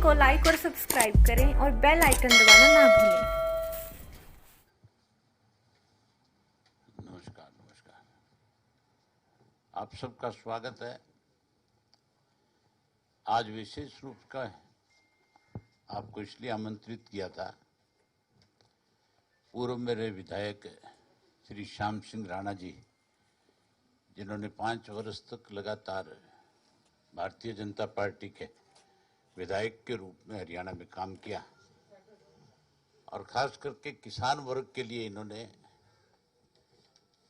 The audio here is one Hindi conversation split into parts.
को लाइक और सब्सक्राइब करें और बेल आइकन दबाना ना भूलें। नमस्कार। आप सबका स्वागत है। आज विशेष रूप का आपको इसलिए आमंत्रित किया था, पूर्व मेरे विधायक श्री श्याम सिंह राणा जी, जिन्होंने 5 वर्ष तक लगातार भारतीय जनता पार्टी के विधायक के रूप में हरियाणा में काम किया और खास करके किसान वर्ग के लिए इन्होंने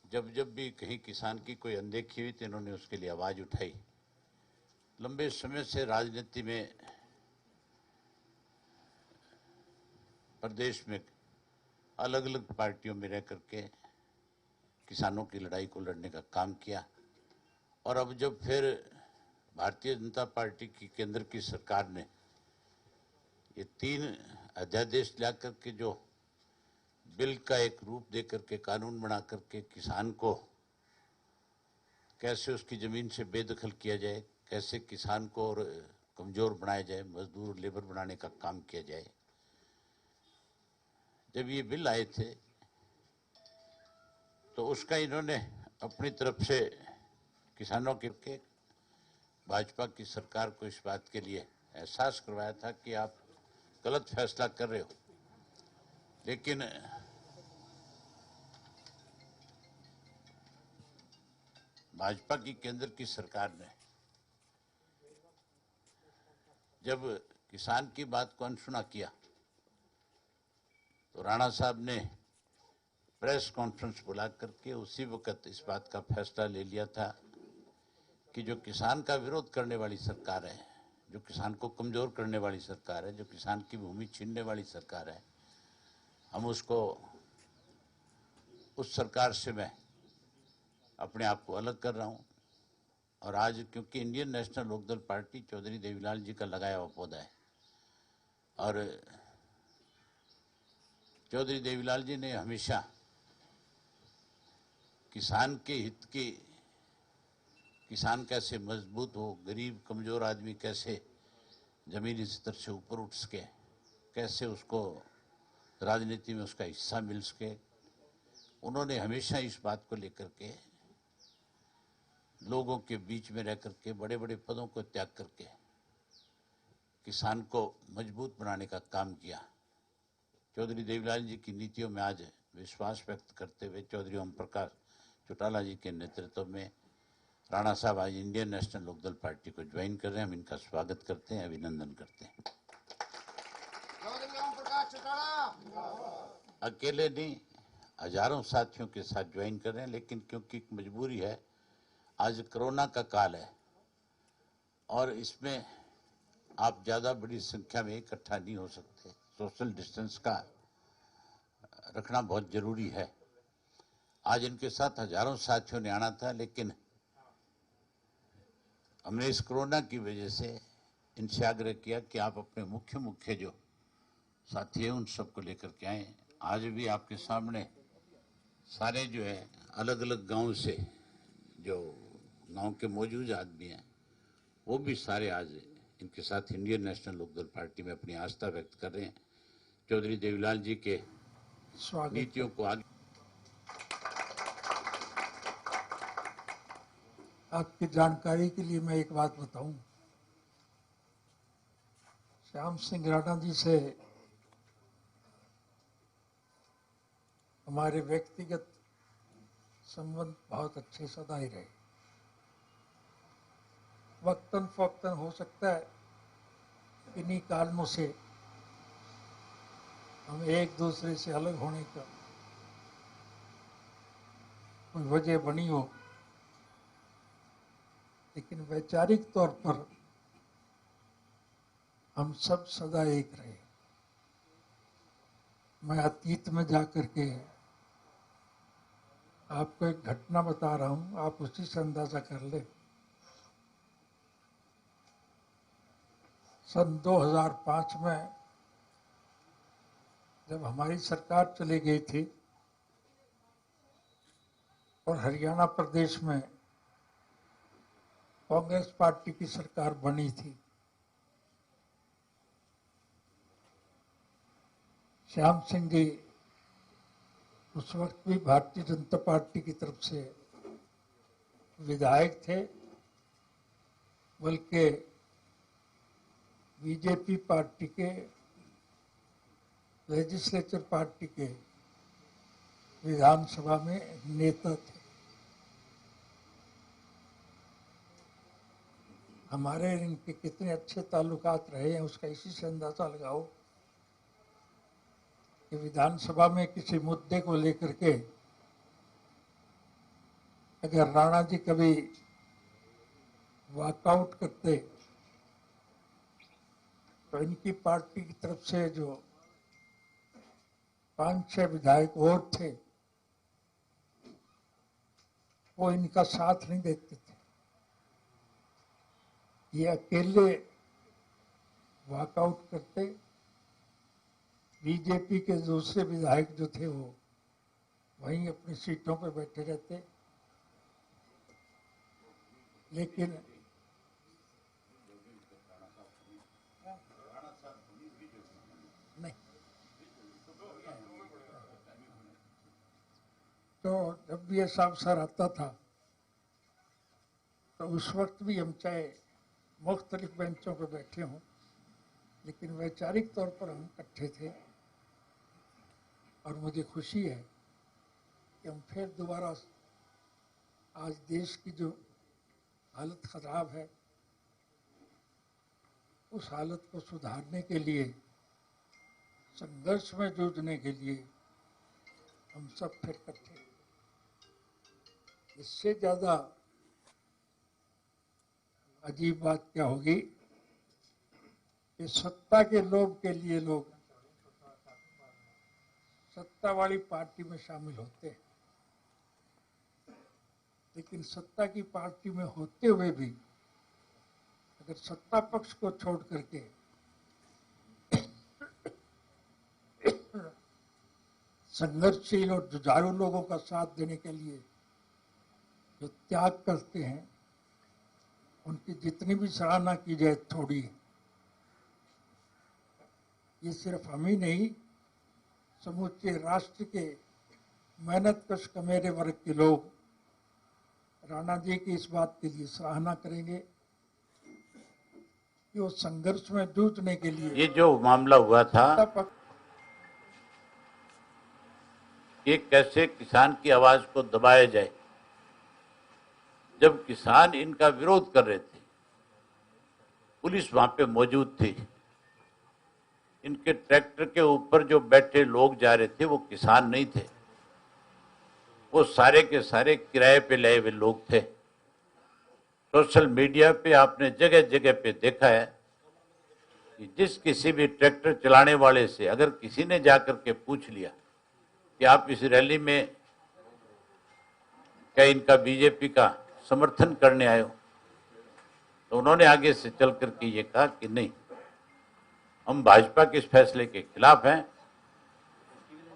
जब भी कहीं किसान की कोई अनदेखी हुई तो इन्होंने उसके लिए आवाज उठाई। लंबे समय से राजनीति में प्रदेश में अलग अलग पार्टियों में रह करके किसानों की लड़ाई को लड़ने का काम किया और अब जब फिर भारतीय जनता पार्टी की केंद्र की सरकार ने ये 3 अध्यादेश ला करके जो बिल का एक रूप दे करके कानून बना करके किसान को कैसे उसकी जमीन से बेदखल किया जाए, कैसे किसान को और कमजोर बनाया जाए, मजदूर लेबर बनाने का काम किया जाए। जब ये बिल आए थे तो उसका इन्होंने अपनी तरफ से किसानों के भाजपा की सरकार को इस बात के लिए एहसास करवाया था कि आप गलत फैसला कर रहे हो, लेकिन भाजपा की केंद्र की सरकार ने जब किसान की बात को अनसुना किया तो राणा साहब ने प्रेस कॉन्फ्रेंस बुला करके उसी वक्त इस बात का फैसला ले लिया था कि जो किसान का विरोध करने वाली सरकार है, जो किसान को कमजोर करने वाली सरकार है, जो किसान की भूमि छीनने वाली सरकार है, हम उसको उस सरकार से मैं अपने आप को अलग कर रहा हूं। और आज क्योंकि इंडियन नेशनल लोकदल पार्टी चौधरी देवीलाल जी का लगाया हुआ पौधा है और चौधरी देवीलाल जी ने हमेशा किसान के हित की, किसान कैसे मजबूत हो, गरीब कमजोर आदमी कैसे जमीनी स्तर से ऊपर उठ सके, कैसे उसको राजनीति में उसका हिस्सा मिल सके, उन्होंने हमेशा इस बात को लेकर के लोगों के बीच में रह करके बड़े बड़े पदों को त्याग करके किसान को मजबूत बनाने का काम किया। चौधरी देवीलाल जी की नीतियों में आज विश्वास व्यक्त करते हुए चौधरी ओम प्रकाश चौटाला जी के नेतृत्व में राणा साहब आज इंडियन नेशनल लोकदल पार्टी को ज्वाइन कर रहे हैं। हम इनका स्वागत करते हैं, अभिनंदन करते हैं। अकेले नहीं, हजारों साथियों के साथ ज्वाइन कर रहे हैं, लेकिन क्योंकि मजबूरी है, आज कोरोना का काल है और इसमें आप ज्यादा बड़ी संख्या में इकट्ठा नहीं हो सकते, सोशल डिस्टेंस का रखना बहुत जरूरी है। आज इनके साथ हजारों साथियों ने आना था, लेकिन हमने इस कोरोना की वजह से इनसे आग्रह किया कि आप अपने मुख्य जो साथी हैं उन सबको लेकर के आए। आज भी आपके सामने सारे जो है अलग अलग गांव से जो गांव के मौजूद आदमी हैं वो भी सारे आज इनके साथ इंडियन नेशनल लोकदल पार्टी में अपनी आस्था व्यक्त कर रहे हैं। चौधरी देवीलाल जी के नीतियों को आगे। आपकी जानकारी के लिए मैं एक बात बताऊं, श्याम सिंह राणा जी से हमारे व्यक्तिगत संबंध बहुत अच्छे सदा ही रहे। वक्तन फक्तन हो सकता है इन्हीं कारणों से हम एक दूसरे से अलग होने का कोई वजह बनी हो, लेकिन वैचारिक तौर पर हम सब सदा एक रहे। मैं अतीत में जाकर के आपको एक घटना बता रहा हूं, आप उसी से अंदाजा कर ले। सन 2005 में जब हमारी सरकार चली गई थी और हरियाणा प्रदेश में कांग्रेस पार्टी की सरकार बनी थी, श्याम सिंह जी उस वक्त भी भारतीय जनता पार्टी की तरफ से विधायक थे, बल्कि बीजेपी पार्टी के लेजिस्लेचर पार्टी के विधानसभा में नेता थे। हमारे इनके कितने अच्छे ताल्लुकात रहे हैं उसका इसी से अंदाजा लगाओ कि विधानसभा में किसी मुद्दे को लेकर के अगर राणा जी कभी वॉकआउट करते तो इनकी पार्टी की तरफ से जो 5-6 विधायक और थे वो इनका साथ नहीं देते थे। ये अकेले वॉकआउट करते, बीजेपी के दूसरे विधायक जो थे वो वहीं अपनी सीटों पर बैठे रहते। लेकिन नहीं, तो जब भी ऐसा अवसर आता था तो उस वक्त भी हम चाहे मुख्तलिफ बेंचों पर बैठे हों, लेकिन वैचारिक तौर पर हम इकट्ठे थे। और मुझे खुशी है कि हम फिर दोबारा आज देश की जो हालत खराब है उस हालत को सुधारने के लिए, संघर्ष में जूझने के लिए हम सब फिर इकट्ठे। इससे ज्यादा अजीब बात क्या होगी कि सत्ता के लोभ के लिए लोग सत्ता वाली पार्टी में शामिल होते हैं, लेकिन सत्ता की पार्टी में होते हुए भी अगर सत्ता पक्ष को छोड़ करके संघर्षशील और जुझारू लोगों का साथ देने के लिए जो त्याग करते हैं उनकी जितनी भी सराहना की जाए थोड़ी है। ये सिर्फ हम ही नहीं, समूचे राष्ट्र के मेहनतकश कमेरे वर्ग के लोग राणा जी की इस बात के लिए सराहना करेंगे कि वो संघर्ष में जूझने के लिए ये जो मामला हुआ था कि कैसे किसान की आवाज को दबाया जाए, जब किसान इनका विरोध कर रहे थे पुलिस वहां पे मौजूद थी। इनके ट्रैक्टर के ऊपर जो बैठे लोग जा रहे थे वो किसान नहीं थे, वो सारे के सारे किराए पे लाए हुए लोग थे। सोशल मीडिया पे आपने जगह जगह पे देखा है कि जिस किसी भी ट्रैक्टर चलाने वाले से अगर किसी ने जाकर के पूछ लिया कि आप इस रैली में क्या इनका बीजेपी का समर्थन करने आए हो, तो उन्होंने आगे से चल करके ये कहा कि नहीं, हम भाजपा के इस फैसले के खिलाफ हैं।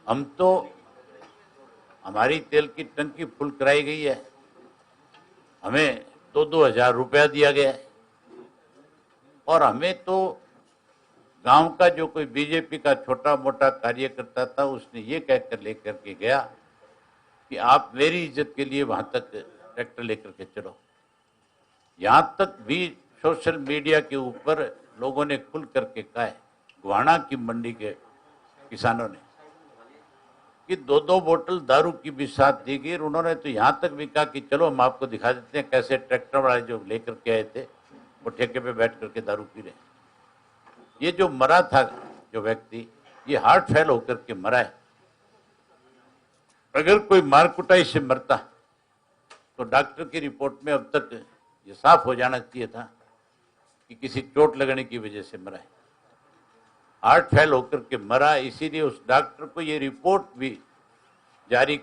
हम तो, हमारी तेल की टंकी फुल कराई गई है, हमें 2-2 हजार रुपया दिया गया है और हमें तो गांव का जो कोई बीजेपी का छोटा मोटा कार्यकर्ता था उसने ये कहकर लेकर के गया कि आप मेरी इज्जत के लिए वहां तक ट्रैक्टर लेकर के चलो। यहां तक भी सोशल मीडिया के ऊपर लोगों ने खुल करके कहा है, गुहाना की मंडी के किसानों ने, कि 2-2 बोतल दारू की भी साथ दी गई। उन्होंने तो यहां तक भी कहा कि चलो हम आपको दिखा देते हैं कैसे ट्रैक्टर वाले जो लेकर के आए थे वो ठेके पे बैठ करके दारू पी रहे। ये जो मरा था जो व्यक्ति, ये हार्ट फेल होकर के मरा है। अगर कोई मार कुटाई से मरता तो डॉक्टर की रिपोर्ट में अब तक ये साफ हो जाना चाहिए था कि किसी चोट लगने की वजह से मरा है। हार्ट फेल होकर के मरा, इसीलिए उस डॉक्टर को ये रिपोर्ट भी जारी,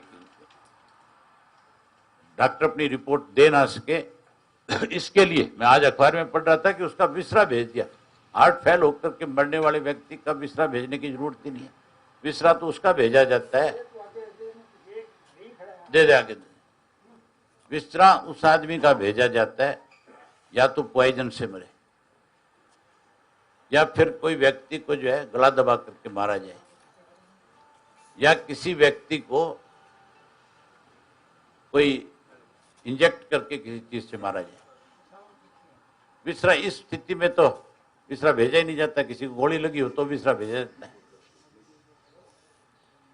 डॉक्टर अपनी रिपोर्ट दे ना सके, इसके लिए मैं आज अखबार में पढ़ रहा था कि उसका विसरा भेज दिया। हार्ट फेल होकर के मरने वाले व्यक्ति का विसरा भेजने की जरूरत ही नहीं है, विसरा तो उसका भेजा जाता है। दे आगे, विसरा उस आदमी का भेजा जाता है या तो पॉइजन से मरे या फिर कोई व्यक्ति को जो है गला दबा करके मारा जाए। या किसी व्यक्ति को कोई इंजेक्ट करके किसी चीज से मारा जाए। विसरा इस स्थिति में तो विसरा भेजा ही नहीं जाता, किसी को गोली लगी हो तो विसरा भेजा जाता है।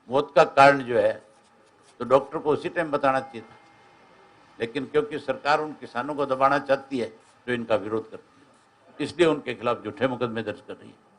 मौत का कारण जो है तो डॉक्टर को उसी टाइम बताना चाहिए था, लेकिन क्योंकि सरकार उन किसानों को दबाना चाहती है जो इनका विरोध करती है, इसलिए उनके खिलाफ झूठे मुकदमे दर्ज कर रही है।